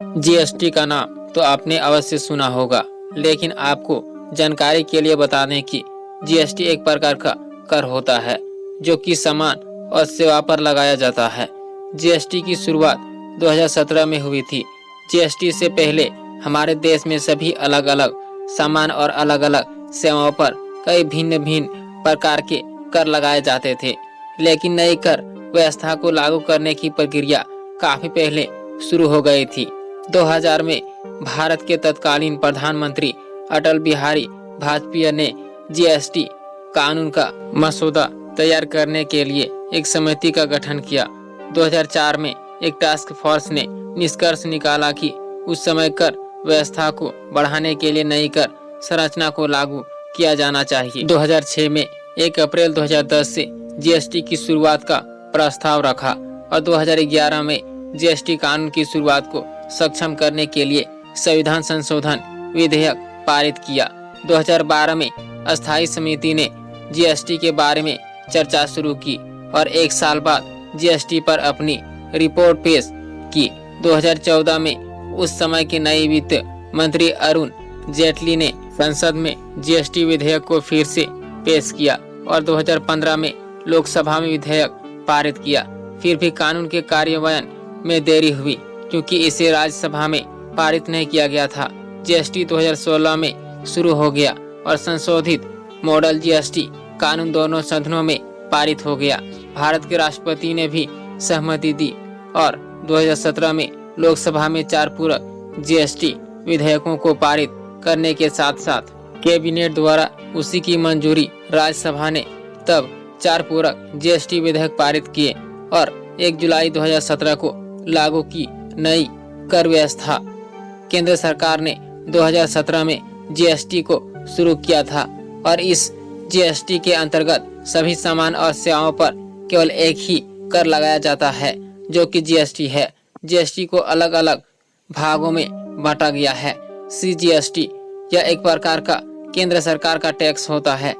GST का नाम तो आपने अवश्य सुना होगा, लेकिन आपको जानकारी के लिए बता दें कि जीएसटी एक प्रकार का कर होता है जो कि सामान और सेवा पर लगाया जाता है। जीएसटी की शुरुआत 2017 में हुई थी। जीएसटी से पहले हमारे देश में सभी अलग अलग सामान और अलग अलग सेवाओं पर कई भिन्न भिन्न प्रकार के कर लगाए जाते थे, लेकिन नई कर व्यवस्था को लागू करने की प्रक्रिया काफी पहले शुरू हो गई थी। 2000 में भारत के तत्कालीन प्रधानमंत्री अटल बिहारी वाजपेयी ने जीएसटी कानून का मसौदा तैयार करने के लिए एक समिति का गठन किया। 2004 में एक टास्क फोर्स ने निष्कर्ष निकाला कि उस समय कर व्यवस्था को बढ़ाने के लिए नई कर संरचना को लागू किया जाना चाहिए। 2006 में 1 अप्रैल 2010 से जीएसटी की शुरुआत का प्रस्ताव रखा और 2011 में जीएसटी कानून की शुरुआत को सक्षम करने के लिए संविधान संशोधन विधेयक पारित किया। 2012 में अस्थायी समिति ने जीएसटी के बारे में चर्चा शुरू की और 1 साल बाद जीएसटी पर अपनी रिपोर्ट पेश की। 2014 में उस समय के नए वित्त मंत्री अरुण जेटली ने संसद में जीएसटी विधेयक को फिर से पेश किया और 2015 में लोकसभा में विधेयक पारित किया। फिर भी कानून के कार्यान्वयन में देरी हुई क्योंकि इसे राज्यसभा में पारित नहीं किया गया था। जीएसटी 2016 में शुरू हो गया और संशोधित मॉडल जीएसटी कानून दोनों सदनों में पारित हो गया। भारत के राष्ट्रपति ने भी सहमति दी और 2017 में लोकसभा में 4 पूरक जीएसटी विधेयकों को पारित करने के साथ साथ कैबिनेट द्वारा उसी की मंजूरी राज्यसभा ने तब 4 पूरक जीएसटी विधेयक पारित किए और 1 जुलाई 2017 को लागू की नई कर व्यवस्था। केंद्र सरकार ने 2017 में जीएसटी को शुरू किया था और इस जीएसटी के अंतर्गत सभी सामान और सेवाओं पर केवल एक ही कर लगाया जाता है जो कि जीएसटी है। जीएसटी को अलग अलग भागों में बांटा गया है। सीजीएसटी यह एक प्रकार का केंद्र सरकार का टैक्स होता है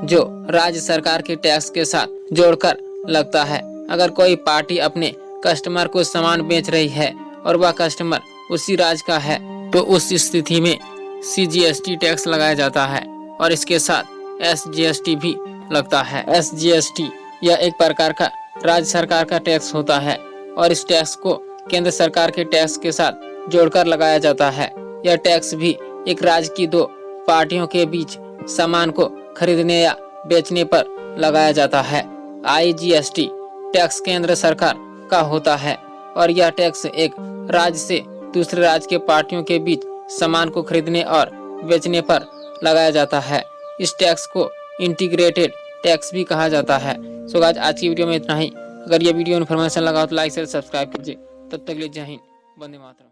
जो राज्य सरकार के टैक्स के साथ जोड़कर लगता है। अगर कोई पार्टी अपने कस्टमर को सामान बेच रही है और वह कस्टमर उसी राज्य का है तो उस स्थिति में सीजीएसटी टैक्स लगाया जाता है और इसके साथ एसजीएसटी भी लगता है। एसजीएसटी यह एक प्रकार का राज्य सरकार का टैक्स होता है और इस टैक्स को केंद्र सरकार के टैक्स के साथ जोड़कर लगाया जाता है। यह टैक्स भी एक राज्य की 2 पार्टियों के बीच सामान को खरीदने या बेचने पर लगाया जाता है। आईजीएसटी टैक्स केंद्र सरकार का होता है और यह टैक्स एक राज्य से दूसरे राज्य के पार्टियों के बीच सामान को खरीदने और बेचने पर लगाया जाता है। इस टैक्स को इंटीग्रेटेड टैक्स भी कहा जाता है। सो गाइस, आज की वीडियो में इतना ही। अगर ये वीडियो इन्फॉर्मेशन लगा तो लाइक शेयर सब्सक्राइब कीजिए। तब तक के लिए जय हिंद, वंदे मातरम।